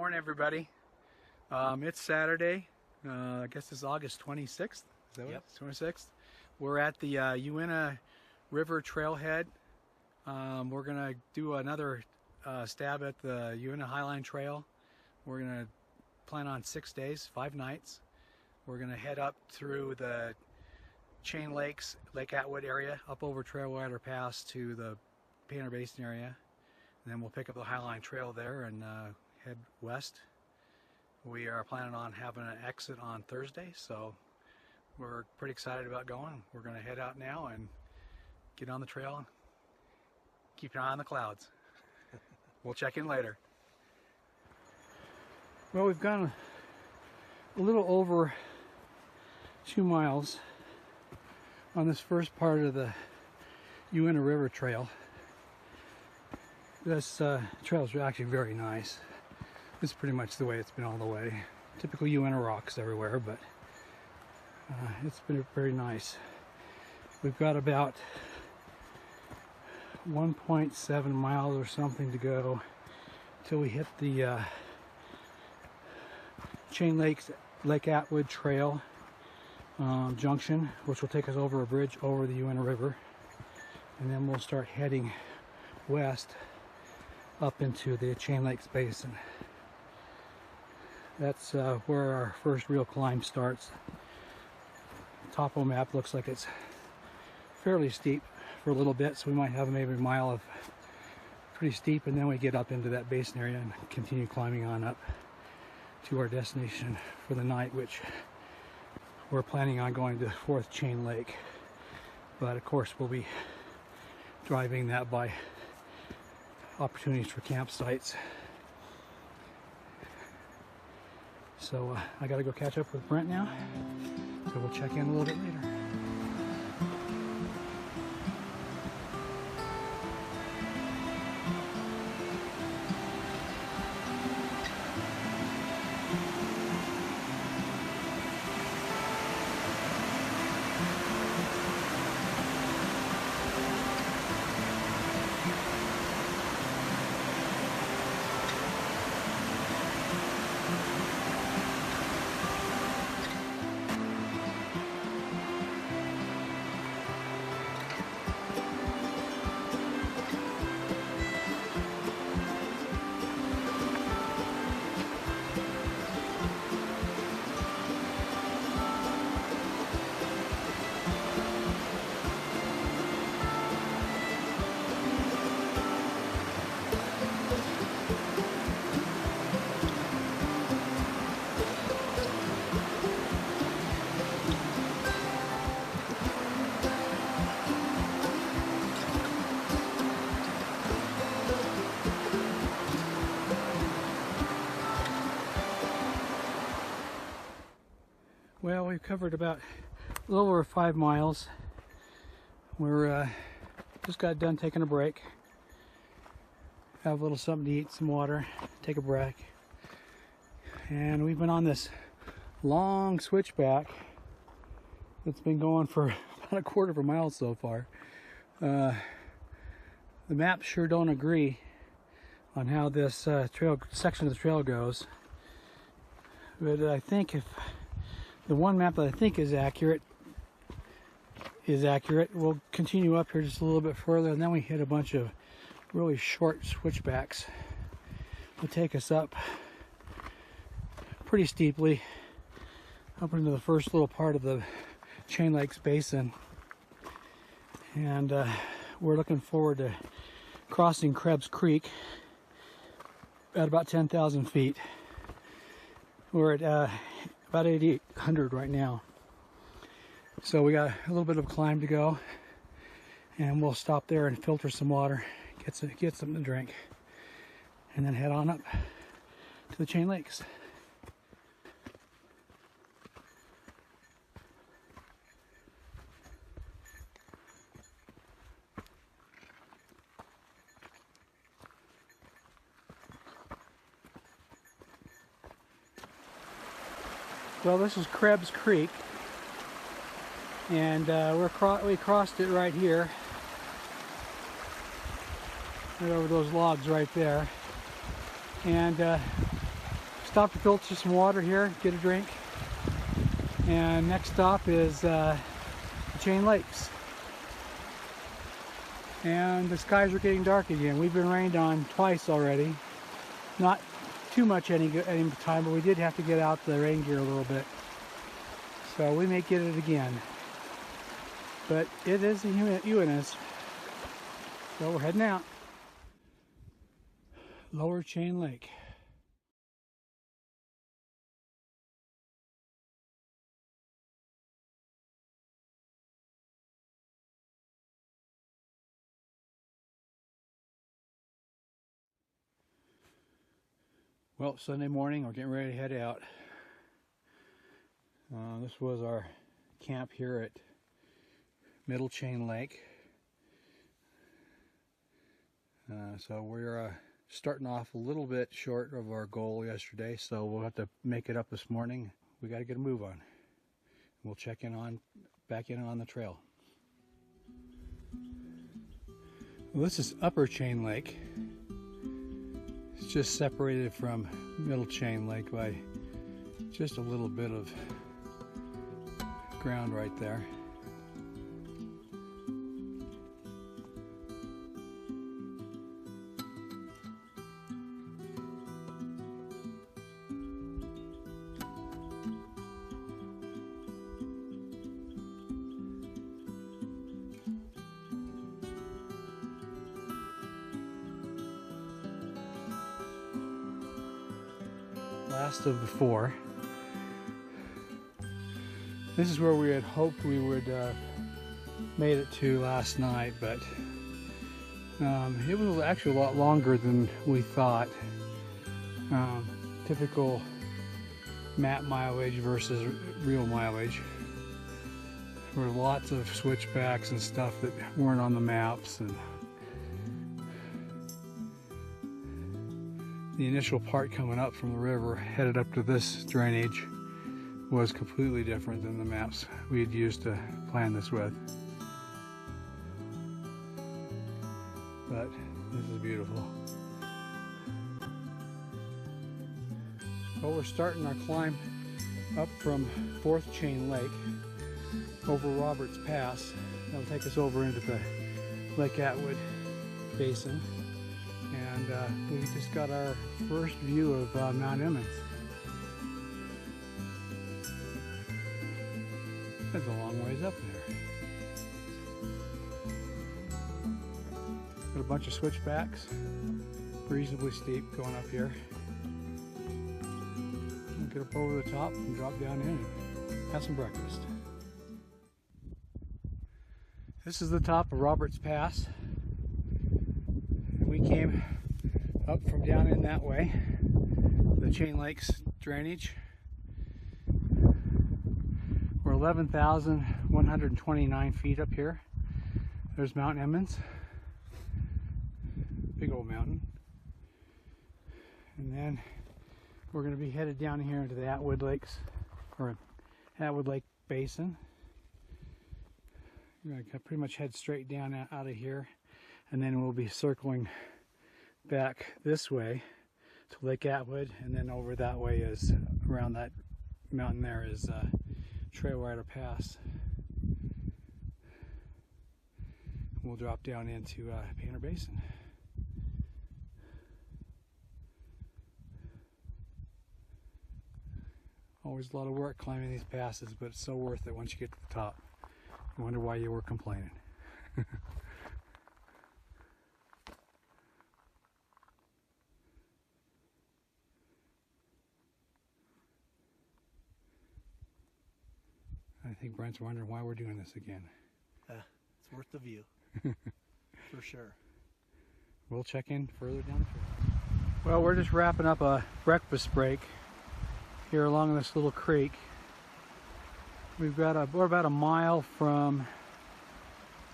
morning, everybody. It's Saturday. I guess it's August 26th. Is that Yep. what? 26th. We're at the Uinta River Trailhead. We're gonna do another stab at the Uinta Highline Trail. We're gonna plan on 6 days, 5 nights. We're gonna head up through the Chain Lakes, Lake Atwood area, up over Trailrider Pass to the Painter Basin area. And then we'll pick up the Highline Trail there and head west. We are planning on having an exit on Thursday, so we're pretty excited about going. We're going to head out now and get on the trail and keep an eye on the clouds. We'll check in later. Well, we've gone a little over 2 miles on this first part of the Uinta River Trail. This trail is actually very nice. It's pretty much the way it's been all the way. Typical Uinta rocks everywhere, but it's been very nice. We've got about 1.7 miles or something to go till we hit the Chain Lakes Lake Atwood Trail junction, which will take us over a bridge over the Uinta River, and then we'll start heading west up into the Chain Lakes Basin. That's where our first real climb starts. Topo map looks like it's fairly steep for a little bit, so we might have maybe a mile of pretty steep, and then we get up into that basin area and continue climbing on up to our destination for the night, which we're planning on going to 4th Chain Lake. But of course we'll be driving that by opportunities for campsites. So I gotta go catch up with Brent now, so we'll check in a little bit later. Well, we've covered about a little over 5 miles. We're just got done taking a break. Have a little something to eat, some water, take a break. And we've been on this long switchback that's been going for about a quarter of a mile so far. The maps sure don't agree on how this trail section of the trail goes. But I think if the one map that I think is accurate. We'll continue up here just a little bit further, and then we hit a bunch of really short switchbacks. Will take us up pretty steeply up into the first little part of the Chain Lakes Basin, and we're looking forward to crossing Krebbs Creek at about 10,000 feet. We're at about 8,800 right now, so we got a little bit of climb to go, and we'll stop there and filter some water, get something to drink, and then head on up to the Chain Lakes. Well, this is Krebbs Creek, and we crossed it right here. right over those logs right there. And stop to filter some water here, get a drink. And next stop is the Chain Lakes. And the skies are getting dark again. We've been rained on twice already. Not too much any time, but we did have to get out the rain gear a little bit. So we may get it again. But it is the Uintas. So we're heading out. Lower Chain Lake. Well, Sunday morning, we're getting ready to head out. This was our camp here at Middle Chain Lake. So we're starting off a little bit short of our goal yesterday, so we'll have to make it up this morning. We got to get a move on. We'll check back in on the trail. Well, this is Upper Chain Lake. It's just separated from Middle Chain Lake by just a little bit of ground right there. Last of the four. This is where we had hoped we would made it to last night, but it was actually a lot longer than we thought. Typical map mileage versus real mileage. There were lots of switchbacks and stuff that weren't on the maps, and the initial part coming up from the river headed up to this drainage was completely different than the maps we had used to plan this with. But this is beautiful. Well, we're starting our climb up from 4th Chain Lake over Roberts Pass. That'll take us over into the Lake Atwood Basin. And we just got our first view of Mount Emmons. That's a long ways up there. Got a bunch of switchbacks, reasonably steep going up here. We'll get up over the top and drop down in and have some breakfast. This is the top of Roberts Pass. We came up from down in that way, the Chain Lakes drainage. We're 11,129 feet up here. There's Mount Emmons, big old mountain. And then we're going to be headed down here into the Atwood Lakes, or Atwood Lake Basin. We're going to pretty much head straight down out of here. And then we'll be circling back this way to Lake Atwood, and then over that way is, around that mountain there is Trailrider Pass. We'll drop down into Painter Basin. Always a lot of work climbing these passes, but it's so worth it once you get to the top. I wonder why you were complaining. I think Brent's wondering why we're doing this again. It's worth the view, for sure. We'll check in further down the trail. Well, we're just wrapping up a breakfast break here along this little creek. We're about a mile from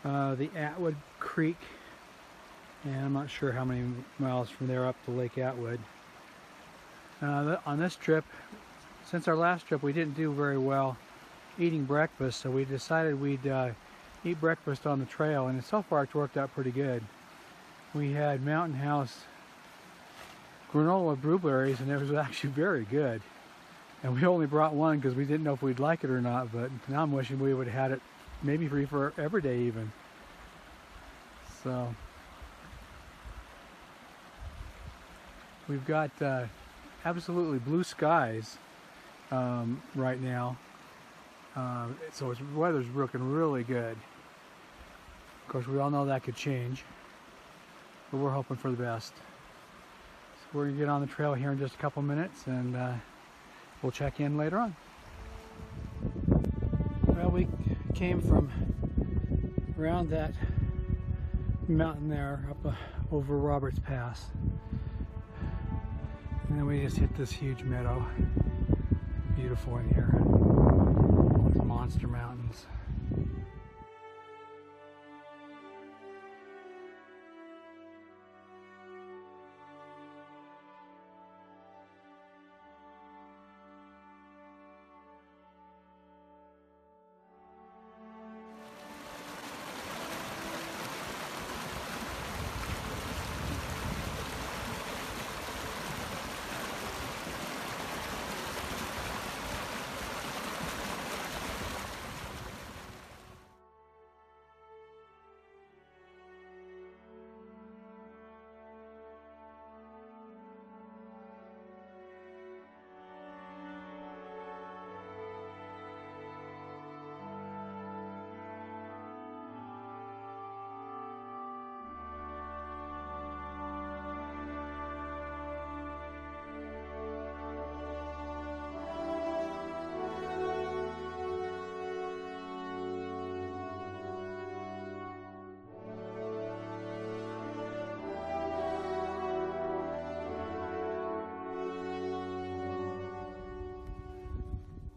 the Atwood Creek, and I'm not sure how many miles from there up to Lake Atwood. On this trip, since our last trip, we didn't do very well eating breakfast, so we decided we'd eat breakfast on the trail, and so far it's worked out pretty good. We had Mountain House granola blueberries, and it was actually very good. And we only brought one because we didn't know if we'd like it or not, but now I'm wishing we would have had it maybe free for every day even. So we've got absolutely blue skies right now. So the weather's looking really good. Of course, we all know that could change, but we're hoping for the best. So we're gonna get on the trail here in just a couple minutes, and we'll check in later on. Well, we came from around that mountain there up over Roberts Pass, and then we just hit this huge meadow. Beautiful in here with monster mountains.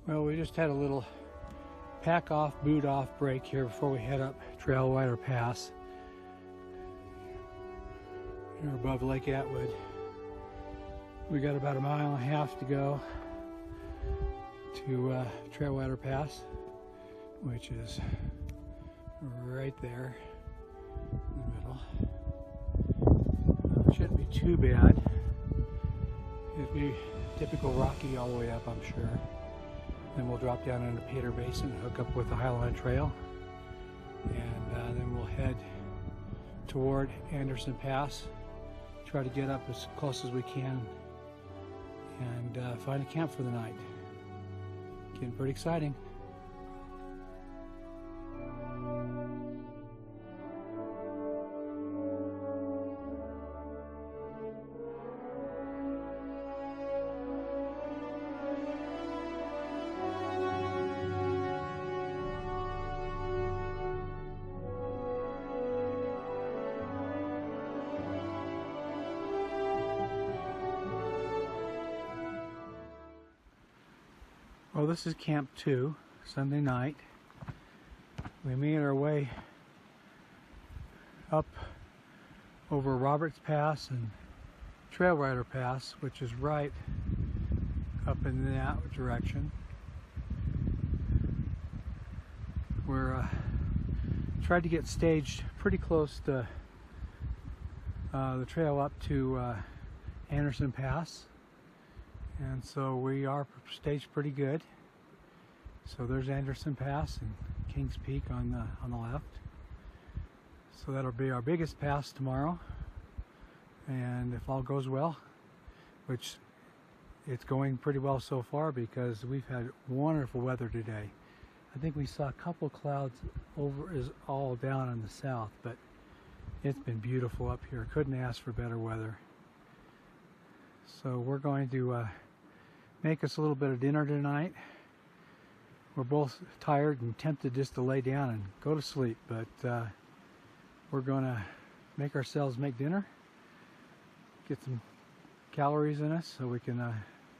Well, we just had a little pack off, boot off break here before we head up Trailrider Pass. Here above Lake Atwood. We got about 1.5 miles to go to Trailrider Pass, which is right there in the middle. It shouldn't be too bad. It'll be typical rocky all the way up, I'm sure. Then we'll drop down into Pater Basin, hook up with the Highline Trail, and then we'll head toward Anderson Pass, try to get up as close as we can, and find a camp for the night. Getting pretty exciting. Well, this is Camp 2, Sunday night. We made our way up over Roberts Pass and Trailrider Pass, which is right up in that direction. We're tried to get staged pretty close to the trail up to Anderson Pass. And so we are staged pretty good. So there's Anderson Pass and Kings Peak on the left. So that'll be our biggest pass tomorrow. And if all goes well, which it's going pretty well so far because we've had wonderful weather today. I think we saw a couple clouds over is all down in the south, but it's been beautiful up here. Couldn't ask for better weather. So we're going to make us a little bit of dinner tonight. We're both tired and tempted just to lay down and go to sleep, but we're going to make ourselves make dinner, get some calories in us so we can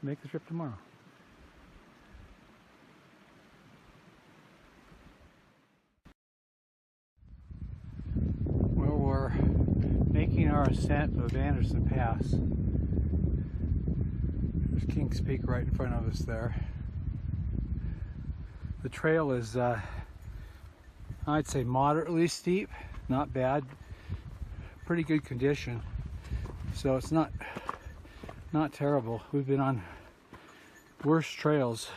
make the trip tomorrow. Well, we're making our ascent of Anderson Pass. There's Kings Peak right in front of us there. The trail is, I'd say, moderately steep, not bad, pretty good condition. So it's not not terrible. We've been on worse trails,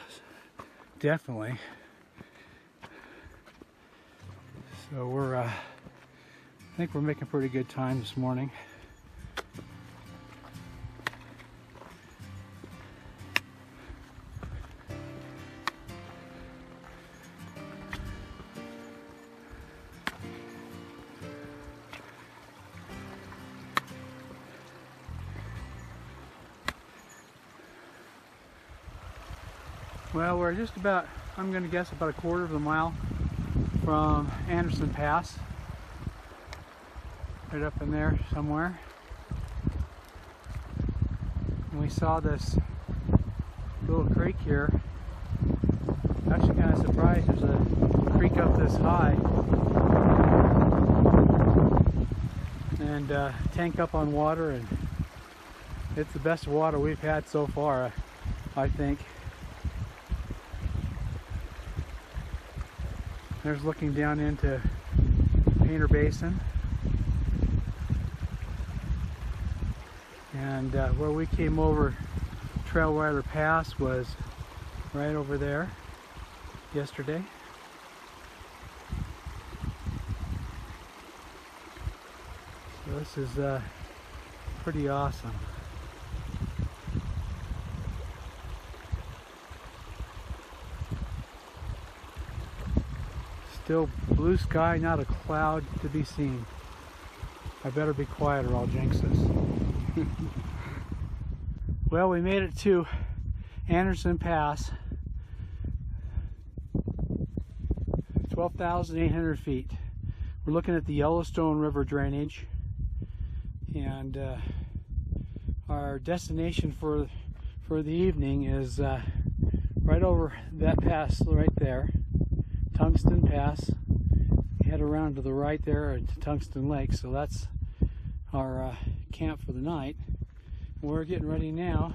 definitely. So I think we're making pretty good time this morning. Well, we're just about, I'm going to guess, about a quarter of a mile from Anderson Pass. Right up in there somewhere. And we saw this little creek here. Actually kind of surprised there's a creek up this high. And tank up on water, and it's the best water we've had so far, I think. There's looking down into Painter Basin. And where we came over Trailrider Pass was right over there yesterday. So this is pretty awesome. Still blue sky, not a cloud to be seen. I better be quiet or I'll jinx this. Well, we made it to Anderson Pass. 12,800 feet. We're looking at the Yellowstone River drainage, and our destination for the evening is right over that pass right there, Tungsten Pass. Head around to the right there to Tungsten Lake, so that's our camp for the night. We're getting ready now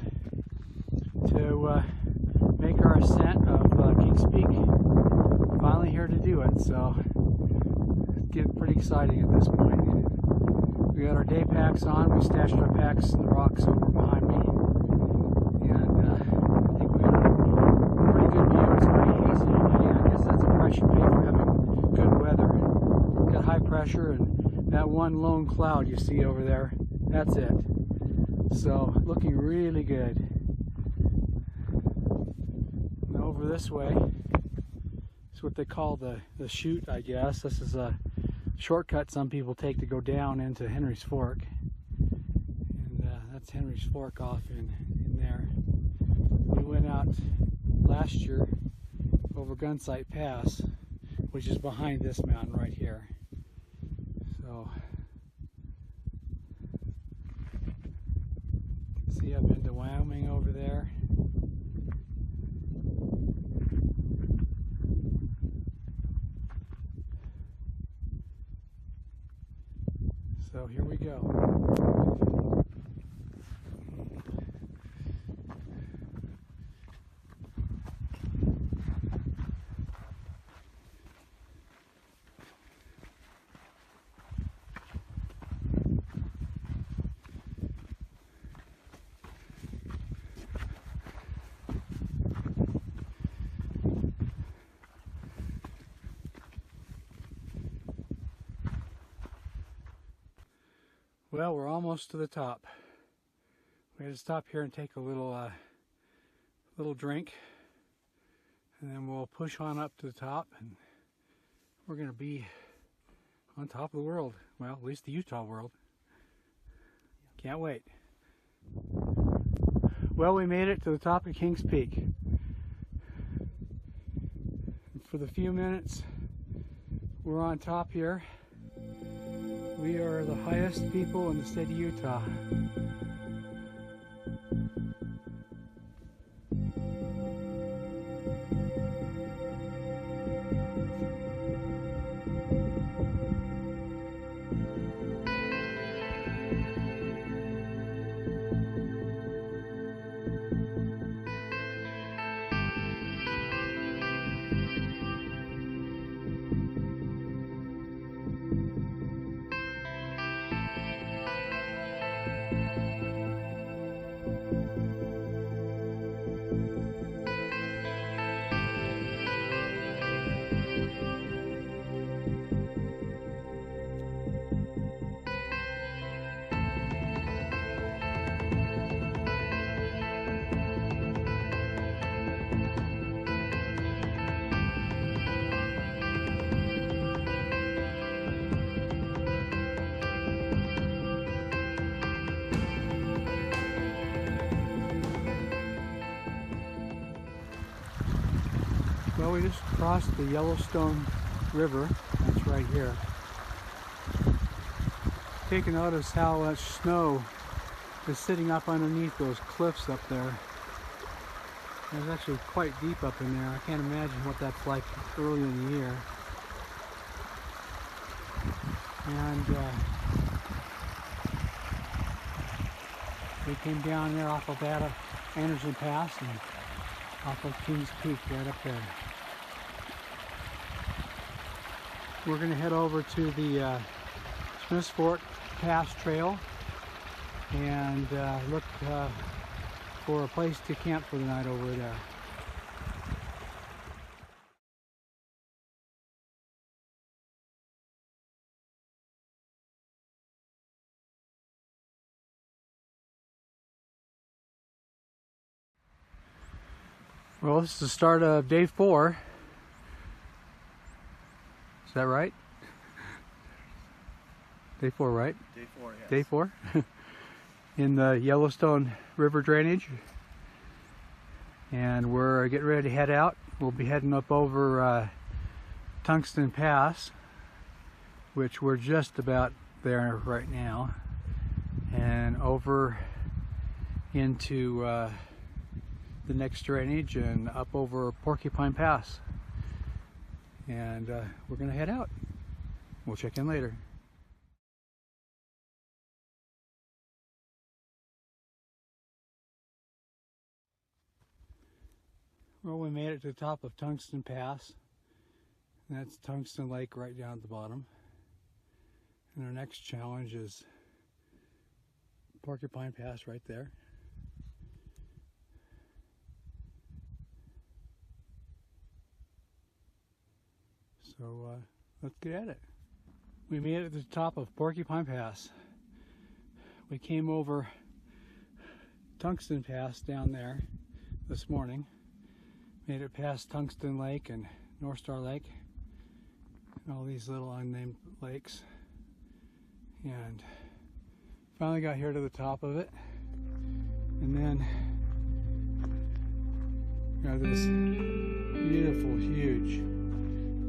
to make our ascent of Kings Peak. Finally here to do it, so it's getting pretty exciting at this point. We got our day packs on. We stashed our packs in the rocks over behind me, and I think we got a pretty good view. It's pretty hazy today. I guess that's a price you pay for having good weather. Got high pressure, and that one lone cloud you see over there, that's it. So looking really good. And over this way, it's what they call the chute, I guess. This is a shortcut some people take to go down into Henry's Fork. And that's Henry's Fork off in there. We went out last year over Gunsight Pass, which is behind this mountain right here. So see up into Wyoming over there. So here we go. Well, we're almost to the top. We had to stop here and take a little drink, and then we'll push on up to the top, and we're going to be on top of the world. Well, at least the Utah world. Can't wait. Well, we made it to the top of Kings Peak. For the few minutes we're on top here, we are the highest people in the state of Utah. Well, we just crossed the Yellowstone River. That's right here. Take a notice how much snow is sitting up underneath those cliffs up there. It's actually quite deep up in there. I can't imagine what that's like early in the year. And we came down there off of Anderson Pass and off of Kings Peak right up there. We're going to head over to the Smith's Fork Pass Trail and look for a place to camp for the night over there. Well, this is the start of day 4. Is that right? Day 4, right? Day 4, yes. Day 4? In the Yellowstone River drainage. And we're getting ready to head out. We'll be heading up over Tungsten Pass, which we're just about there right now, and over into the next drainage and up over Porcupine Pass. And we're going to head out. We'll check in later. Well, we made it to the top of Tungsten Pass. And that's Tungsten Lake right down at the bottom. And our next challenge is Porcupine Pass right there. So let's get at it. We made it to the top of Porcupine Pass. We came over Tungsten Pass down there this morning. Made it past Tungsten Lake and North Star Lake and all these little unnamed lakes, and finally got here to the top of it. And then got this beautiful, huge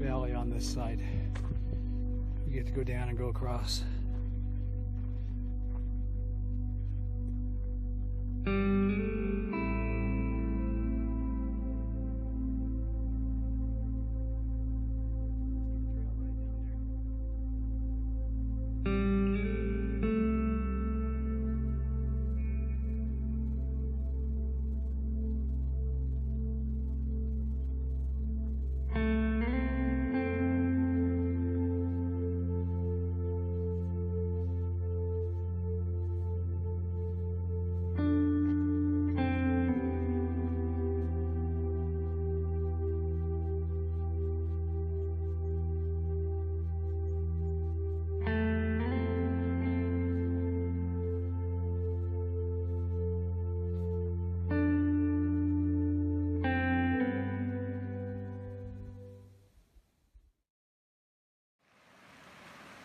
valley on this side. We get to go down and go across.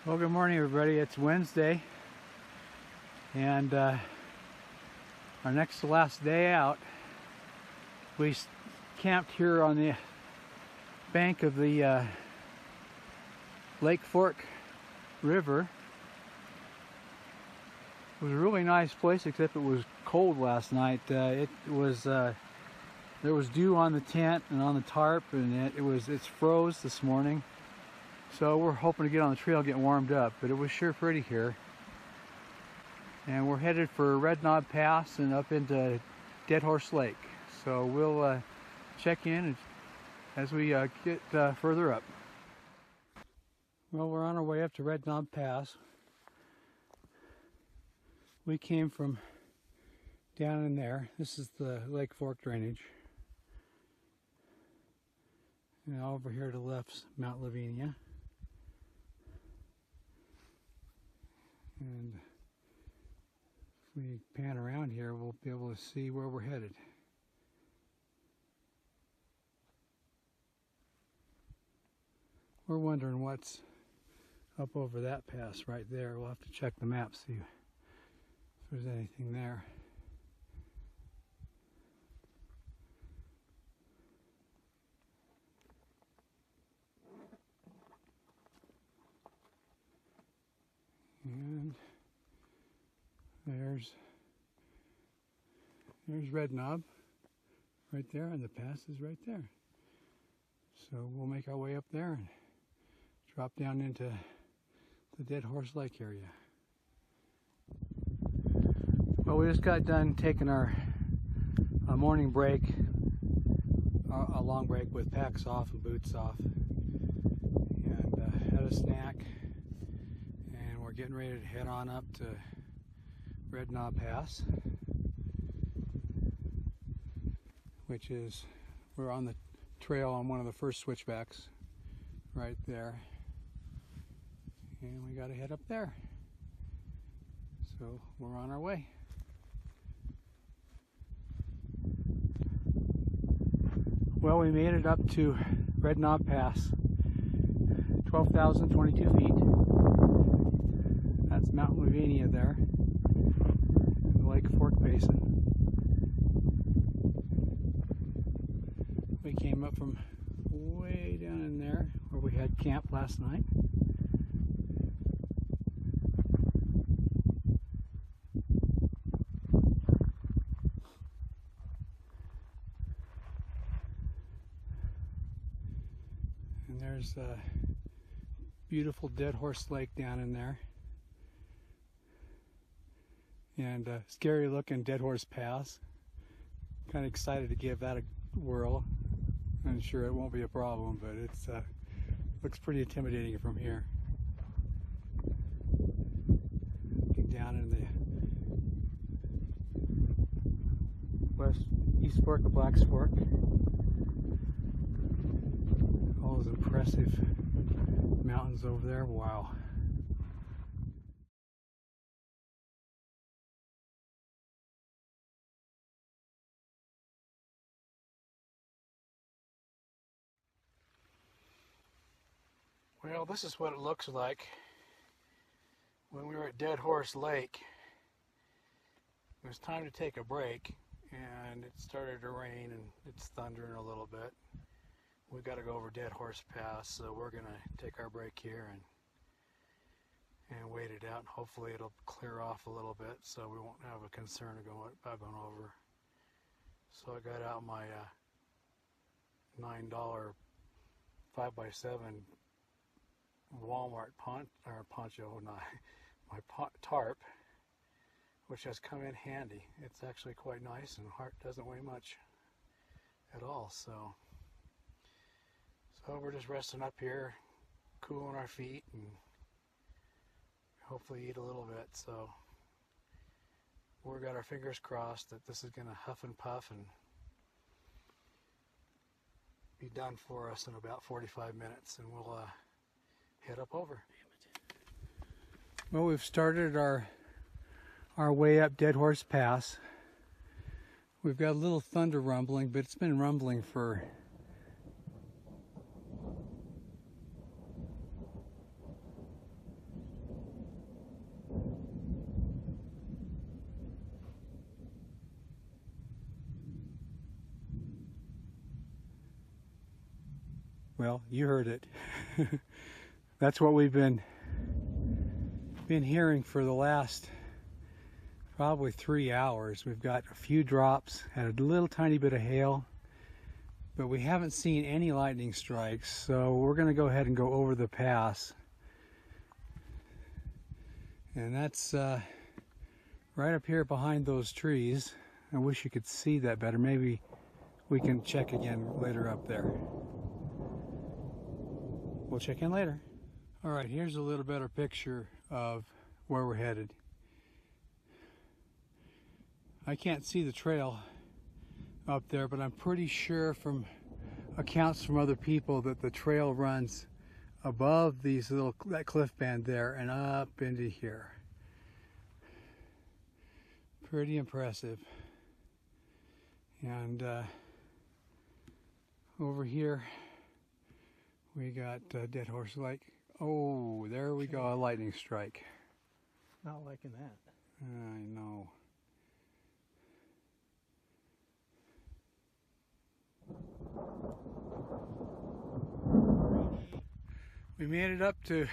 Well, good morning, everybody. It's Wednesday, and our next to last day out. We camped here on the bank of the Lake Fork River. It was a really nice place, except it was cold last night. There was dew on the tent and on the tarp, and it's froze this morning. So we're hoping to get on the trail, get warmed up, but it was sure pretty here. And we're headed for Red Knob Pass and up into Deadhorse Lake. So we'll check in as we get further up. Well, we're on our way up to Red Knob Pass. We came from down in there. This is the Lake Fork drainage. And over here to the left's Mount Lavinia. And if we pan around here, we'll be able to see where we're headed. We're wondering what's up over that pass right there. We'll have to check the map, see if there's anything there. there's Red Knob right there, and the pass is right there. So we'll make our way up there and drop down into the Deadhorse Lake area. Well, we just got done taking our morning break, a long break with packs off and boots off, and had a snack, and we're getting ready to head on up to Red Knob Pass, which is, we're on the trail on one of the first switchbacks right there, and we got to head up there. So we're on our way. Well, we made it up to Red Knob Pass, 12,022 feet. That's Mount Lavinia there, in the Lake Fork Basin. We came up from way down in there where we had camp last night. And there's a beautiful Deadhorse Lake down in there. And a scary looking Deadhorse Pass. Kind of excited to give that a whirl. I'm sure it won't be a problem, but it's looks pretty intimidating from here. Looking down in the east fork of Black's Fork. All those impressive mountains over there. Wow. Well, this is what it looks like when we were at Deadhorse Lake. It was time to take a break, and it started to rain and it's thundering a little bit. We've got to go over Deadhorse Pass, so we're going to take our break here and wait it out. Hopefully it'll clear off a little bit so we won't have a concern about going over. So I got out my $9 5x7 Walmart poncho, my tarp, which has come in handy. It's actually quite nice, and doesn't weigh much at all. So we're just resting up here, cooling our feet, and hopefully eat a little bit. So we've got our fingers crossed that this is going to huff and puff and be done for us in about 45 minutes, and we'll head up over. Well, we've started our way up Deadhorse Pass. We've got a little thunder rumbling, but it's been rumbling for well, you heard it. That's what we've been hearing for the last probably 3 hours. We've got a few drops, had a little tiny bit of hail, but we haven't seen any lightning strikes. So we're going to go ahead and go over the pass. And that's right up here behind those trees. I wish you could see that better. Maybe we can check again later up there. We'll check in later. All right, here's a little better picture of where we're headed. I can't see the trail up there, but I'm pretty sure from accounts from other people that the trail runs above that cliff band there and up into here. Pretty impressive. And over here we got Deadhorse Lake. Oh, there we go, a lightning strike. Not liking that. I know. We made it up to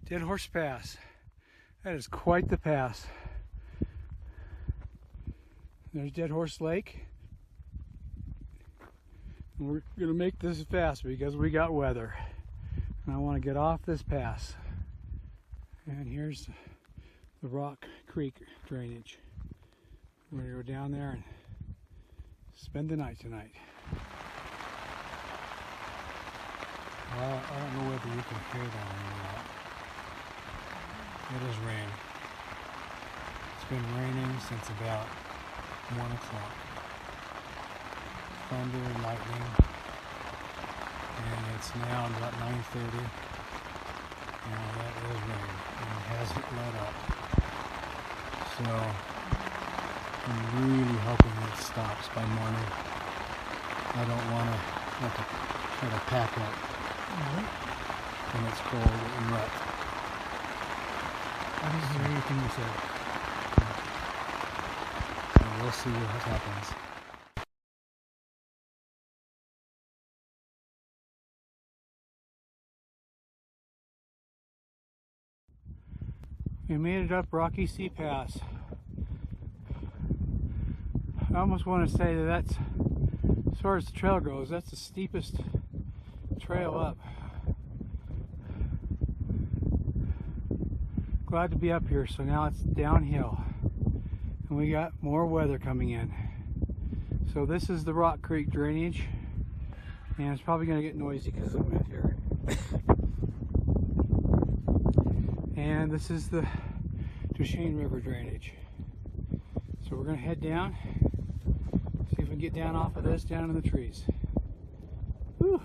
Deadhorse Pass. That is quite the pass. There's Deadhorse Lake. And we're gonna make this fast because we got weather. And I want to get off this pass. And here's the Rock Creek drainage. We're gonna go down there and spend the night tonight. Well, I don't know whether you can hear that or not. It is rain. It's been raining since about 1 o'clock. Thunder and lightning. And it's now about 9:30. And that is rain. And it hasn't let up. So I'm really hoping it stops by morning. I don't want to have to try to pack up when it's cold and wet. That is everything you said. And we'll see what happens. We made it up Rocky Sea Pass. I almost want to say that that's, as far as the trail goes, that's the steepest trail up. Glad to be up here, so now it's downhill. And we got more weather coming in. So this is the Rock Creek drainage. And it's probably going to get noisy because of the wind here. And this is the Tungsten River drainage. So we're going to head down, see if we can get down off of this, down in the trees. Whew.